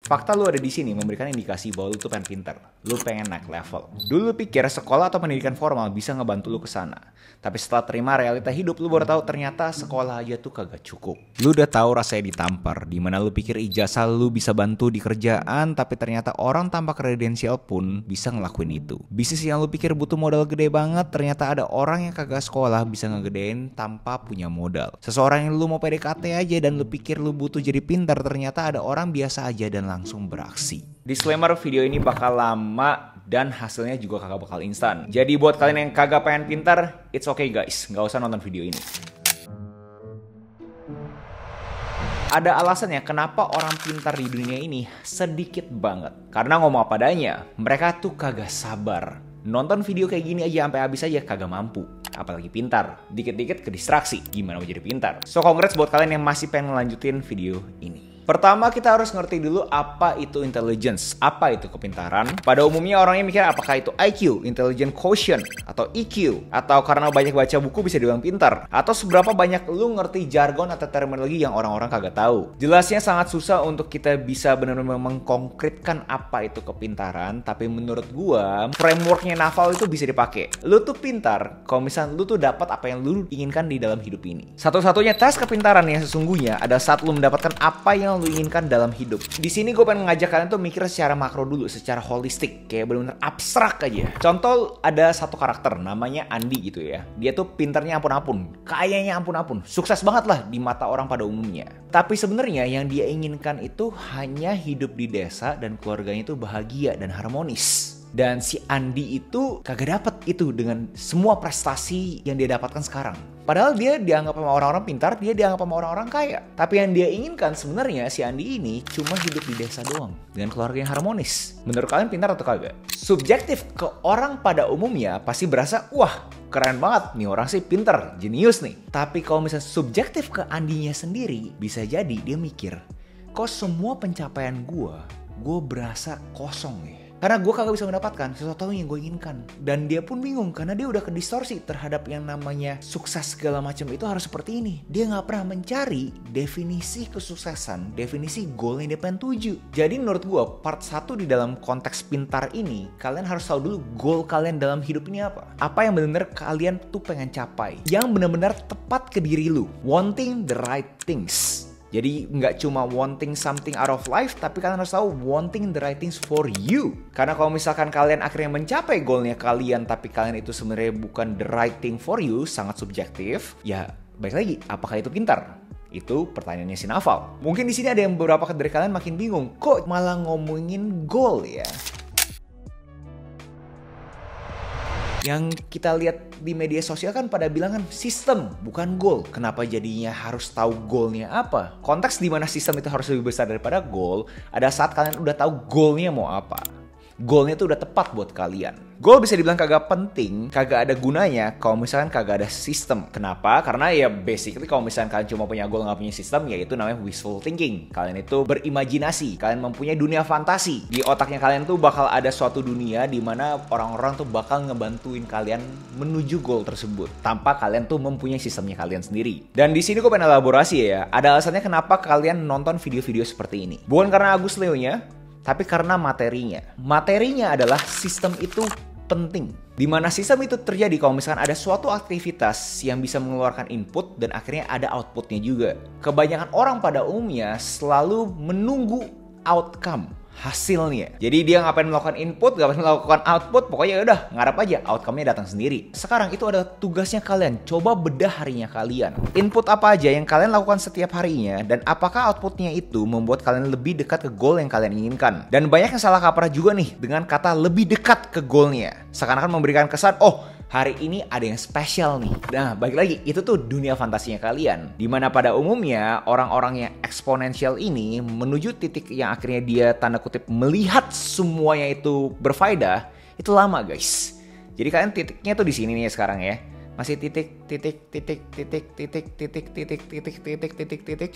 Fakta lu ada di sini memberikan indikasi bahwa lu tuh pengen pinter. Lu pengen naik level. Dulu lu pikir sekolah atau pendidikan formal bisa ngebantu lu ke sana. Tapi setelah terima realita hidup, lu baru tahu ternyata sekolah aja tuh kagak cukup. Lu udah tahu rasanya ditampar, dimana lu pikir ijazah lu bisa bantu di kerjaan, tapi ternyata orang tanpa kredensial pun bisa ngelakuin itu. Bisnis yang lu pikir butuh modal gede banget, ternyata ada orang yang kagak sekolah bisa ngegedein tanpa punya modal. Seseorang yang lu mau PDKT aja dan lu pikir lu butuh jadi pintar, ternyata ada orang biasa aja dan langsung beraksi. Disclaimer, video ini bakal lama dan hasilnya juga kagak bakal instan. Jadi buat kalian yang kagak pengen pintar, it's okay guys, nggak usah nonton video ini. Ada alasannya kenapa orang pintar di dunia ini sedikit banget. Karena ngomong apa adanya, mereka tuh kagak sabar. Nonton video kayak gini aja sampai habis aja kagak mampu. Apalagi pintar, dikit-dikit ke distraksi. Gimana mau jadi pintar? So congrats buat kalian yang masih pengen ngelanjutin video ini. Pertama, kita harus ngerti dulu apa itu intelligence, apa itu kepintaran. Pada umumnya orangnya mikir apakah itu IQ, intelligent quotient, atau EQ, atau karena banyak baca buku bisa dibilang pintar, atau seberapa banyak lu ngerti jargon atau terminologi yang orang-orang kagak tahu. Jelasnya sangat susah untuk kita bisa benar-benar mengkonkretkan apa itu kepintaran, tapi menurut gua frameworknya Naval itu bisa dipakai. Lu tuh pintar kalau misalnya lu tuh dapat apa yang lu inginkan di dalam hidup ini. Satu-satunya tes kepintaran yang sesungguhnya adalah saat lu mendapatkan apa yang lu inginkan dalam hidup. Di sini gue pengen ngajak kalian tuh mikir secara makro dulu, secara holistik, kayak bener-bener abstrak aja. Contoh, ada satu karakter namanya Andi gitu ya. Dia tuh pintarnya ampun-ampun, kayaknya ampun-ampun, sukses banget lah di mata orang pada umumnya. Tapi sebenarnya yang dia inginkan itu hanya hidup di desa dan keluarganya itu bahagia dan harmonis. Dan si Andi itu kagak dapet itu dengan semua prestasi yang dia dapatkan sekarang. Padahal dia dianggap sama orang-orang pintar, dia dianggap sama orang-orang kaya. Tapi yang dia inginkan sebenarnya si Andi ini cuma hidup di desa doang dengan keluarga yang harmonis. Menurut kalian pintar atau kagak? Subjektif ke orang pada umumnya pasti berasa, wah keren banget nih orang sih, pintar, jenius nih. Tapi kalau misalnya subjektif ke Andinya sendiri, bisa jadi dia mikir, kok semua pencapaian gue berasa kosong ya. Karena gue kagak bisa mendapatkan sesuatu yang gue inginkan. Dan dia pun bingung karena dia udah kedistorsi terhadap yang namanya sukses segala macam itu harus seperti ini. Dia gak pernah mencari definisi kesuksesan, definisi goal yang dia pengen tuju. Jadi menurut gue part 1 di dalam konteks pintar ini, kalian harus tahu dulu goal kalian dalam hidup ini apa. Apa yang benar-benar kalian tuh pengen capai. Yang benar-benar tepat ke diri lu. Wanting the right things. Jadi nggak cuma wanting something out of life, tapi kalian harus tahu wanting the right things for you. Karena kalau misalkan kalian akhirnya mencapai goalnya kalian, tapi kalian itu sebenarnya bukan the right thing for you, sangat subjektif. Ya, baik lagi, apakah itu pintar? Itu pertanyaannya si Naval. Mungkin di sini ada yang beberapa dari kalian makin bingung, kok malah ngomongin goal ya? Yang kita lihat di media sosial kan pada bilang kan sistem bukan goal. Kenapa jadinya harus tahu goalnya apa? Konteks di mana sistem itu harus lebih besar daripada goal ada saat kalian udah tahu goalnya mau apa. Goalnya tuh udah tepat buat kalian. Goal bisa dibilang kagak penting, kagak ada gunanya kalau misalkan kagak ada sistem. Kenapa? Karena ya basically kalau misalkan kalian cuma punya goal nggak punya sistem, ya itu namanya wishful thinking. Kalian itu berimajinasi, kalian mempunyai dunia fantasi. Di otaknya kalian tuh bakal ada suatu dunia di mana orang-orang tuh bakal ngebantuin kalian menuju goal tersebut tanpa kalian tuh mempunyai sistemnya kalian sendiri. Dan di sini gue pengen elaborasi ya. Ada alasannya kenapa kalian nonton video-video seperti ini. Bukan karena Agus Leo-nya, tapi karena materinya. Materinya adalah sistem itu penting. Di mana sistem itu terjadi kalau misalkan ada suatu aktivitas yang bisa mengeluarkan input dan akhirnya ada outputnya juga. Kebanyakan orang pada umumnya selalu menunggu outcome, hasilnya. Jadi dia ngapain melakukan input, ngapain melakukan output, pokoknya udah ngarep aja outcome-nya datang sendiri. Sekarang itu ada tugasnya kalian, coba bedah harinya kalian. Input apa aja yang kalian lakukan setiap harinya dan apakah outputnya itu membuat kalian lebih dekat ke goal yang kalian inginkan. Dan banyak yang salah kaprah juga nih dengan kata lebih dekat ke goalnya. Seakan-akan memberikan kesan, oh hari ini ada yang spesial nih. Nah, balik lagi, itu tuh dunia fantasinya kalian. Dimana pada umumnya, orang-orang yang eksponensial ini menuju titik yang akhirnya dia tanda kutip melihat semuanya itu berfaedah, itu lama guys. Jadi kalian titiknya tuh di sini nih sekarang ya. Masih titik,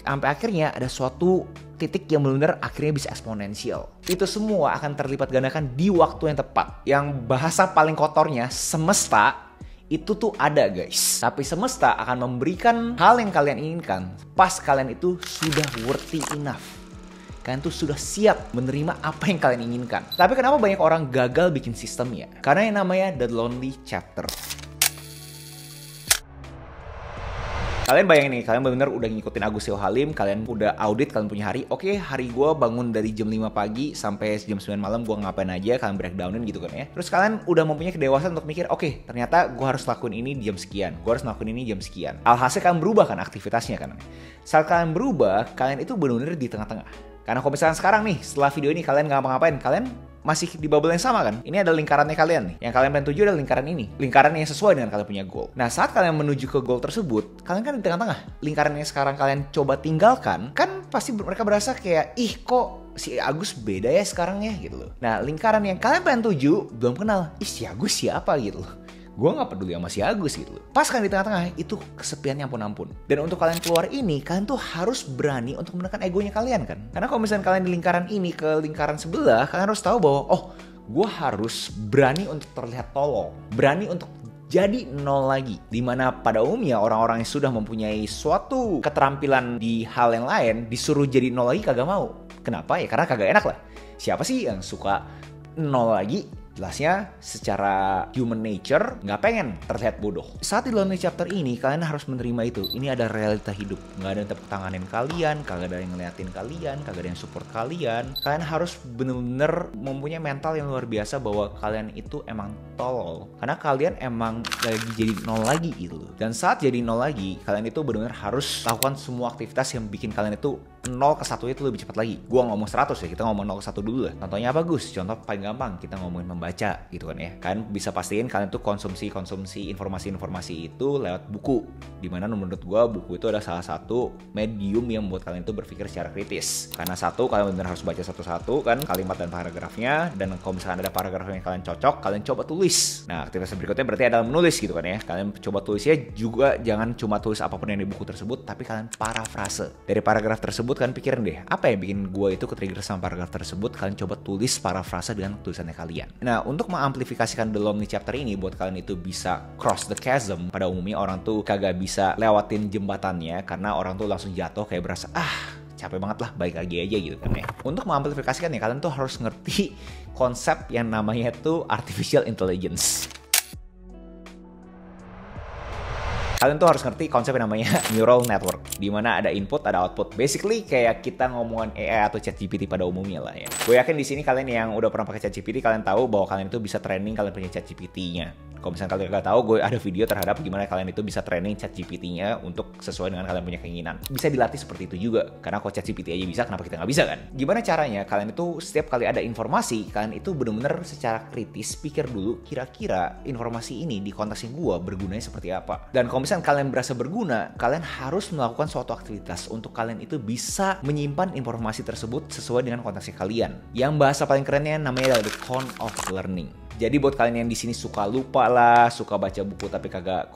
sampai akhirnya ada suatu titik yang benar-benar akhirnya bisa eksponensial. Itu semua akan terlipat gandakan di waktu yang tepat. Yang bahasa paling kotornya, semesta itu tuh ada guys. Tapi semesta akan memberikan hal yang kalian inginkan pas kalian itu sudah worthy enough. kalian tuh sudah siap menerima apa yang kalian inginkan. Tapi kenapa banyak orang gagal bikin sistemnya? Karena yang namanya The Lonely Chapter. Kalian bayangin nih, kalian bener-bener udah ngikutin Agus Sio Halim, kalian udah audit, kalian punya hari. Oke, hari gue bangun dari jam 5 pagi sampai jam 9 malam gue ngapain aja, kalian breakdownin gitu kan ya. Terus kalian udah mempunyai kedewasaan untuk mikir, oke, ternyata gue harus lakuin ini di jam sekian, gue harus lakuin ini jam sekian. Alhasil kalian berubah kan aktivitasnya kan. Saat kalian berubah, kalian itu bener-bener di tengah-tengah. Karena kalau misalnya sekarang nih, setelah video ini kalian nggak ngapa-ngapain, kalian masih di bubble yang sama kan? Ini ada lingkarannya kalian nih. Yang kalian pengen tuju adalah lingkaran ini. Lingkaran yang sesuai dengan kalian punya goal. Nah, saat kalian menuju ke goal tersebut, kalian kan di tengah-tengah. Lingkaran yang sekarang kalian coba tinggalkan, kan pasti mereka berasa kayak, ih kok si Agus beda ya sekarang ya gitu loh. Nah, lingkaran yang kalian pengen tuju, belum kenal. Ih, si Agus siapa gitu loh. Gue gak peduli sama si Agus gitu loh. Pas kan di tengah-tengah, itu kesepian yang ampun-ampun. Dan untuk kalian keluar ini, kalian tuh harus berani untuk menekan egonya kalian kan. Karena kalau misalnya kalian di lingkaran ini ke lingkaran sebelah, kalian harus tahu bahwa, oh, gue harus berani untuk terlihat tolol. Berani untuk jadi nol lagi. Dimana pada umumnya orang-orang yang sudah mempunyai suatu keterampilan di hal yang lain, disuruh jadi nol lagi kagak mau. Kenapa? Ya karena kagak enak lah. Siapa sih yang suka nol lagi? Jelasnya secara human nature nggak pengen terlihat bodoh. Saat di Lonely Chapter ini kalian harus menerima itu. Ini ada realita hidup. Nggak ada yang tepuk tanganin kalian, kagak ada yang ngeliatin kalian, kagak ada yang support kalian. Kalian harus bener-bener mempunyai mental yang luar biasa bahwa kalian itu emang tolol. Karena kalian emang lagi jadi nol lagi gitu. Dan saat jadi nol lagi, kalian itu bener-bener harus lakukan semua aktivitas yang bikin kalian itu 0 ke 1 itu lebih cepat lagi. Gua ngomong 100 ya, kita ngomong 0 ke 1 dulu lah. Contohnya apa Gus? Contoh paling gampang, kita ngomongin membaca gitu kan ya. Kalian bisa pastiin kalian tuh konsumsi informasi-informasi itu lewat buku. Dimana menurut gua buku itu adalah salah satu medium yang membuat kalian itu berpikir secara kritis. Karena satu, kalian benar harus baca satu-satu kan kalimat dan paragrafnya. Dan kalau misalkan ada paragraf yang kalian cocok, kalian coba tulis. Nah, aktivitas berikutnya berarti adalah menulis gitu kan ya. Kalian coba tulisnya juga jangan cuma tulis apapun yang di buku tersebut, tapi kalian parafrase. Dari paragraf tersebut kalian pikirin deh, apa yang bikin gue itu ke-trigger sama paragraf tersebut, kalian coba tulis parafrase dengan tulisannya kalian. Nah, untuk mengamplifikasikan The Lonely Chapter ini buat kalian itu bisa cross the chasm, pada umumnya orang tuh kagak bisa lewatin jembatannya karena orang tuh langsung jatuh kayak berasa, capek banget lah, balik lagi aja gitu kan ya. Untuk mengamplifikasikan ya, kalian tuh harus ngerti konsep yang namanya tuh artificial intelligence. Kalian tuh harus ngerti konsep yang namanya neural network, di mana ada input, ada output. Basically kayak kita ngomongin AI atau ChatGPT pada umumnya lah ya. Gue yakin di sini kalian yang udah pernah pakai ChatGPT, kalian tahu bahwa kalian itu bisa training kalian punya ChatGPT-nya. Kalau misalnya kalian nggak tahu, gue ada video terhadap gimana kalian itu bisa training ChatGPT-nya untuk sesuai dengan kalian punya keinginan. Bisa dilatih seperti itu juga, karena kalau ChatGPT aja bisa, kenapa kita nggak bisa kan? Gimana caranya? Kalian itu setiap kali ada informasi, kalian itu bener-bener secara kritis pikir dulu, kira-kira informasi ini di konteks yang gue bergunanya seperti apa. Dan kalau misalnya kalian berasa berguna, kalian harus melakukan suatu aktivitas untuk kalian itu bisa menyimpan informasi tersebut sesuai dengan konteksnya kalian. Yang bahasa paling kerennya namanya adalah the con of learning. Jadi buat kalian yang di sini suka lupa lah, suka baca buku tapi kagak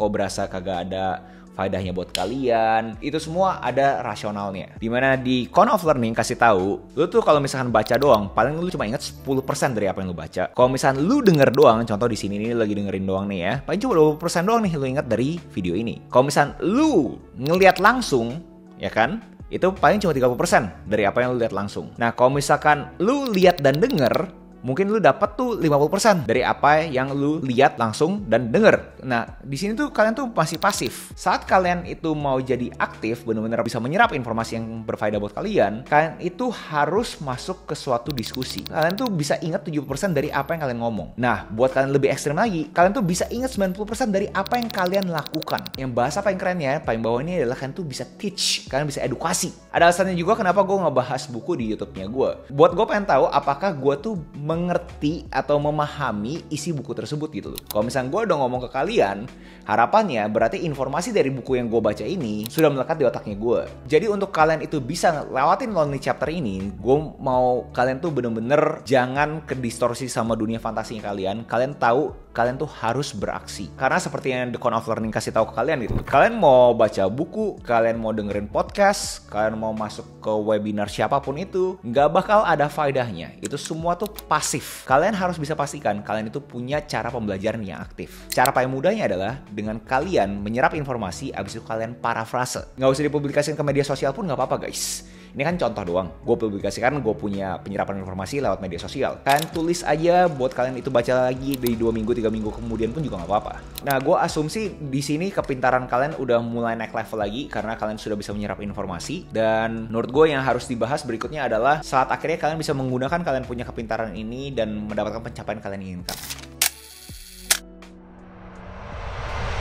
ada faedahnya buat kalian, itu semua ada rasionalnya. Dimana di con of learning kasih tahu, lu tuh kalau misalkan baca doang, paling lu cuma ingat 10% dari apa yang lu baca. Kalau misalkan lu denger doang, contoh di sini nih lagi dengerin doang nih ya, paling cuma 20% doang nih lu ingat dari video ini. Kalau misalkan lu ngelihat langsung, ya kan? Itu paling cuma 30% dari apa yang lu lihat langsung. Nah, kalau misalkan lu lihat dan denger, mungkin lu dapat tuh 50% dari apa yang lu lihat langsung dan denger. Nah, di sini tuh kalian tuh masih pasif. Saat kalian itu mau jadi aktif, benar-benar bisa menyerap informasi yang berfaedah buat kalian itu harus masuk ke suatu diskusi. Kalian tuh bisa ingat 70% dari apa yang kalian ngomong. Nah, buat kalian lebih ekstrem lagi, kalian tuh bisa ingat 90% dari apa yang kalian lakukan. Yang bahasa paling kerennya, paling bawah ini adalah kalian tuh bisa teach, kalian bisa edukasi. Ada alasannya juga kenapa gue ngebahas buku di YouTube-nya gue. Buat gue pengen tahu apakah gue tuh mengerti atau memahami isi buku tersebut gitu loh. Kalau misalnya gue udah ngomong ke kalian, harapannya berarti informasi dari buku yang gue baca ini sudah melekat di otaknya gue. Jadi untuk kalian itu bisa lewatin Lonely Chapter ini, gue mau kalian tuh bener-bener jangan kedistorsi sama dunia fantasinya kalian. Kalian tahu kalian tuh harus beraksi. Karena seperti yang The Con of Learning kasih tahu ke kalian gitu. Kalian mau baca buku, kalian mau dengerin podcast, kalian mau masuk ke webinar siapapun itu, nggak bakal ada faedahnya. Itu semua tuh pasif. Kalian harus bisa pastikan kalian itu punya cara pembelajaran yang aktif. Cara paling mudahnya adalah dengan kalian menyerap informasi, abis itu kalian parafrase. Nggak usah dipublikasikan ke media sosial pun nggak apa-apa guys. Ini kan contoh doang. Gue publikasikan gue punya penyerapan informasi lewat media sosial. Kalian tulis aja buat kalian itu baca lagi dari 2 minggu, 3 minggu kemudian pun juga nggak apa-apa. Nah, gue asumsi di sini kepintaran kalian udah mulai naik level lagi karena kalian sudah bisa menyerap informasi. Dan menurut gue yang harus dibahas berikutnya adalah saat akhirnya kalian bisa menggunakan kalian punya kepintaran ini dan mendapatkan pencapaian kalian inginkan.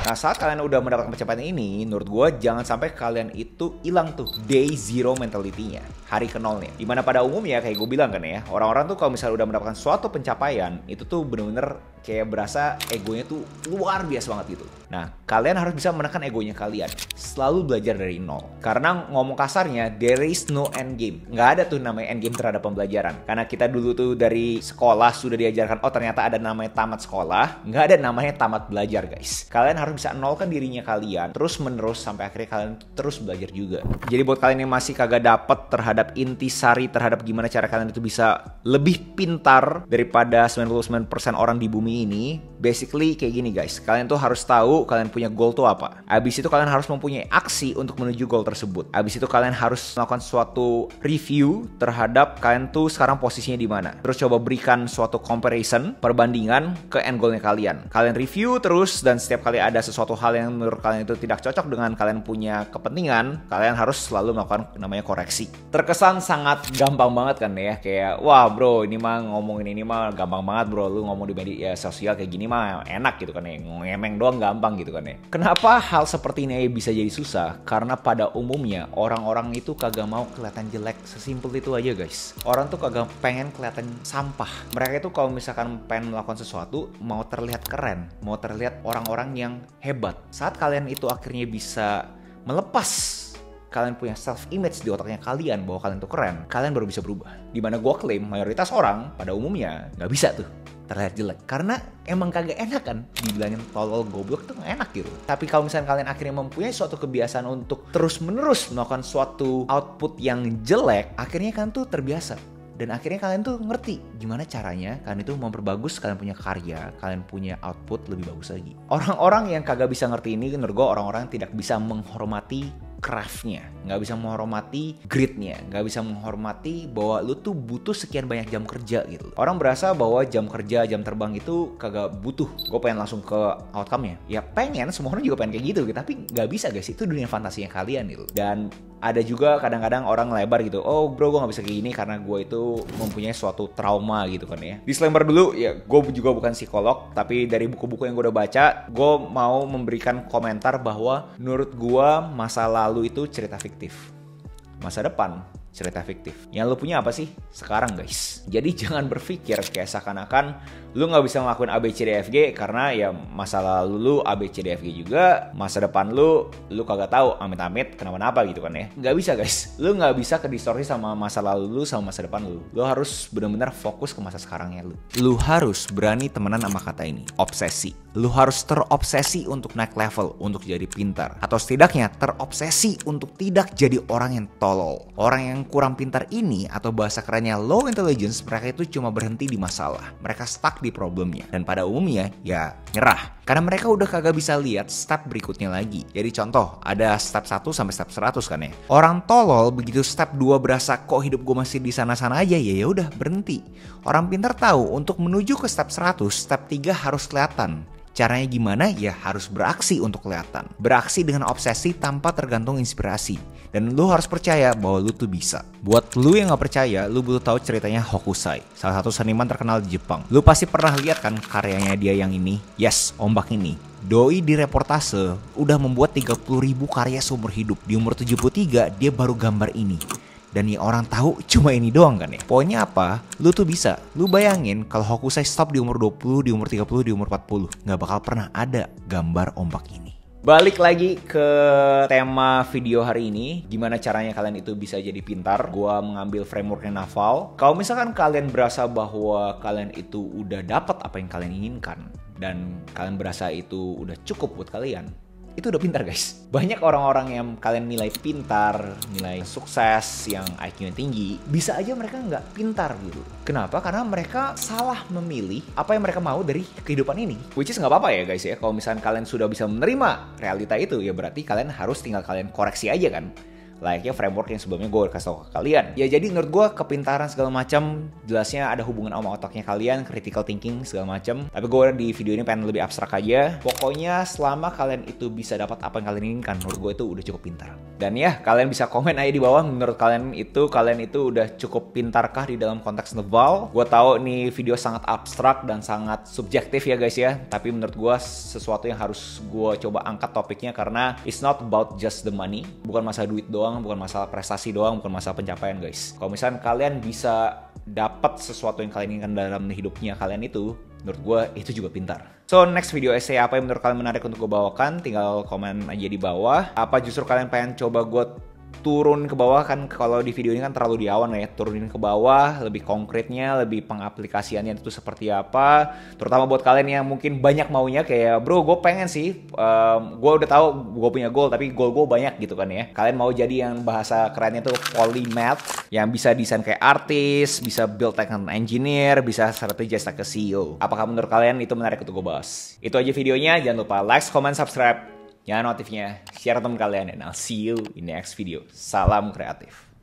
Nah, saat kalian udah mendapatkan pencapaian ini, menurut gue jangan sampai kalian itu hilang tuh day zero mentality-nya, hari ke nolnya. Dimana pada umumnya kayak gue bilang kan ya, orang-orang tuh kalau misalnya udah mendapatkan suatu pencapaian, itu tuh bener-bener kayak berasa egonya tuh luar biasa banget gitu. Nah, kalian harus bisa menekan egonya kalian. Selalu belajar dari nol. Karena ngomong kasarnya, there is no end game. Nggak ada tuh namanya end game terhadap pembelajaran. Karena kita dulu tuh dari sekolah sudah diajarkan, oh ternyata ada namanya tamat sekolah. Nggak ada namanya tamat belajar guys. Kalian harus bisa nolkan dirinya kalian terus menerus sampai akhirnya kalian terus belajar juga. Jadi buat kalian yang masih kagak dapet terhadap intisari terhadap gimana cara kalian itu bisa lebih pintar daripada 99% orang di bumi ini, basically kayak gini guys. Kalian tuh harus tahu kalian punya goal tuh apa. Abis itu kalian harus mempunyai aksi untuk menuju goal tersebut. Abis itu kalian harus melakukan suatu review terhadap kalian tuh sekarang posisinya di mana. Terus coba berikan suatu comparison, perbandingan ke end goalnya kalian. Kalian review terus dan setiap kali ada sesuatu hal yang menurut kalian itu tidak cocok dengan kalian punya kepentingan, kalian harus selalu melakukan namanya koreksi. Terkesan sangat gampang banget kan ya, kayak wah bro ini mah ngomongin ini mah gampang banget bro, lu ngomong di media sosial kayak gini mah enak gitu kan ya, ngemeng doang gampang gitu kan ya. Kenapa hal seperti ini bisa jadi susah? Karena pada umumnya orang-orang itu kagak mau kelihatan jelek, sesimpel itu aja guys. Orang tuh kagak pengen kelihatan sampah. Mereka itu kalau misalkan pengen melakukan sesuatu mau terlihat keren, mau terlihat orang-orang yang hebat. Saat kalian itu akhirnya bisa melepas kalian punya self image di otaknya kalian bahwa kalian tuh keren, kalian baru bisa berubah. Dimana gue klaim mayoritas orang pada umumnya nggak bisa tuh terlihat jelek karena emang kagak enak kan dibilangin tolol goblok tuh gak enak gitu. Tapi kalau misalnya kalian akhirnya mempunyai suatu kebiasaan untuk terus menerus melakukan suatu output yang jelek, akhirnya kalian tuh terbiasa. Dan akhirnya kalian tuh ngerti gimana caranya kalian itu memperbagus kalian punya karya, kalian punya output lebih bagus lagi. Orang-orang yang kagak bisa ngerti ini menurut gue orang-orang yang tidak bisa menghormati craftnya, nggak bisa menghormati gritnya, nggak bisa menghormati bahwa lu tuh butuh sekian banyak jam kerja gitu. Orang berasa bahwa jam kerja, jam terbang itu kagak butuh. Gue pengen langsung ke outcome-nya. Ya pengen, semua orang juga pengen kayak gitu, tapi nggak bisa guys. Itu dunia fantasinya kalian gitu. Dan ada juga kadang-kadang orang lebar gitu. Oh bro, gue gak bisa kayak gini karena gue itu mempunyai suatu trauma gitu kan ya. Disclaimer dulu, ya gue juga bukan psikolog. Tapi dari buku-buku yang gue udah baca, gue mau memberikan komentar bahwa menurut gue masa lalu itu cerita fiktif. Masa depan cerita fiktif. Yang lu punya apa sih sekarang guys? Jadi jangan berpikir kayak seakan-akan lu gak bisa ngelakuin A, B, C, D, F, G karena ya masa lalu lu A, B, C, D, F, G juga. Masa depan lu kagak tahu amit-amit kenapa-napa gitu kan ya. Gak bisa guys. Lu gak bisa kedistorsi sama masa lalu lu sama masa depan lu. Lu harus benar-benar fokus ke masa sekarangnya lu. Lu harus berani temenan sama kata ini, obsesi. Lu harus terobsesi untuk naik level, untuk jadi pintar. Atau setidaknya terobsesi untuk tidak jadi orang yang tolol. Orang yang kurang pintar ini atau bahasa kerennya low intelligence, mereka itu cuma berhenti di masalah. Mereka stuck di problemnya. Dan pada umumnya ya nyerah. Karena mereka udah kagak bisa lihat step berikutnya lagi. Jadi contoh, ada step 1 sampai step 100 kan ya. Orang tolol begitu step 2 berasa kok hidup gue masih di sana-sana aja, ya udah berhenti. Orang pintar tahu untuk menuju ke step 100, step 3 harus kelihatan. Caranya gimana? Ya harus beraksi untuk kelihatan. Beraksi dengan obsesi tanpa tergantung inspirasi. Dan lu harus percaya bahwa lu tuh bisa. Buat lu yang gak percaya, lu butuh tahu ceritanya Hokusai, salah satu seniman terkenal di Jepang. Lu pasti pernah lihat kan karyanya dia yang ini? Yes, ombak ini. Doi di reportase udah membuat 30.000 karya seumur hidup. Di umur 73 dia baru gambar ini. Dan yang orang tahu cuma ini doang kan ya. Poinnya apa? Lu tuh bisa. Lu bayangin kalau Hokusai stop di umur 20, di umur 30, di umur 40. Nggak bakal pernah ada gambar ombak ini. Balik lagi ke tema video hari ini. Gimana caranya kalian itu bisa jadi pintar. Gua mengambil frameworknya Naval. Kalau misalkan kalian berasa bahwa kalian itu udah dapat apa yang kalian inginkan. Dan kalian berasa itu udah cukup buat kalian. Itu udah pintar guys. Banyak orang-orang yang kalian nilai pintar, nilai sukses, yang IQ-nya tinggi, bisa aja mereka nggak pintar gitu. Kenapa? Karena mereka salah memilih apa yang mereka mau dari kehidupan ini. Which is nggak apa-apa ya guys ya. Kalau misalnya kalian sudah bisa menerima realita itu, ya berarti kalian harus tinggal kalian koreksi aja kan. layaknya framework yang sebelumnya gue kasih tau ke kalian. Ya jadi menurut gue kepintaran segala macam jelasnya ada hubungan sama otaknya kalian, critical thinking segala macam. Tapi gue di video ini pengen lebih abstrak aja. Pokoknya selama kalian itu bisa dapat apa yang kalian inginkan, menurut gue itu udah cukup pintar. Dan ya kalian bisa komen aja di bawah menurut kalian itu udah cukup pintarkah di dalam konteks Naval. Gue tahu nih video sangat abstrak dan sangat subjektif ya guys ya. Tapi menurut gue sesuatu yang harus gue coba angkat topiknya karena it's not about just the money. Bukan masalah duit doang, bukan masalah prestasi doang, bukan masalah pencapaian guys. Kalau misalnya kalian bisa dapat sesuatu yang kalian inginkan dalam hidupnya kalian itu, menurut gue itu juga pintar. So next video essay apa yang menurut kalian menarik untuk gue bawakan, tinggal komen aja di bawah. Apa justru kalian pengen coba gue turun ke bawah, kan kalau di video ini kan terlalu di awal ya, turunin ke bawah lebih konkretnya, lebih pengaplikasiannya itu seperti apa, terutama buat kalian yang mungkin banyak maunya kayak bro gue pengen sih, gue udah tahu gue punya goal tapi goal gue banyak gitu kan ya, kalian mau jadi yang bahasa kerennya tuh polymath yang bisa desain kayak artis, bisa build tech engineer, bisa strategis ke CEO. Apakah menurut kalian itu menarik untuk gue bahas? Itu aja videonya, jangan lupa like, comment, subscribe, nyalain notifnya, share temen kalian, and I'll see you in the next video. Salam kreatif.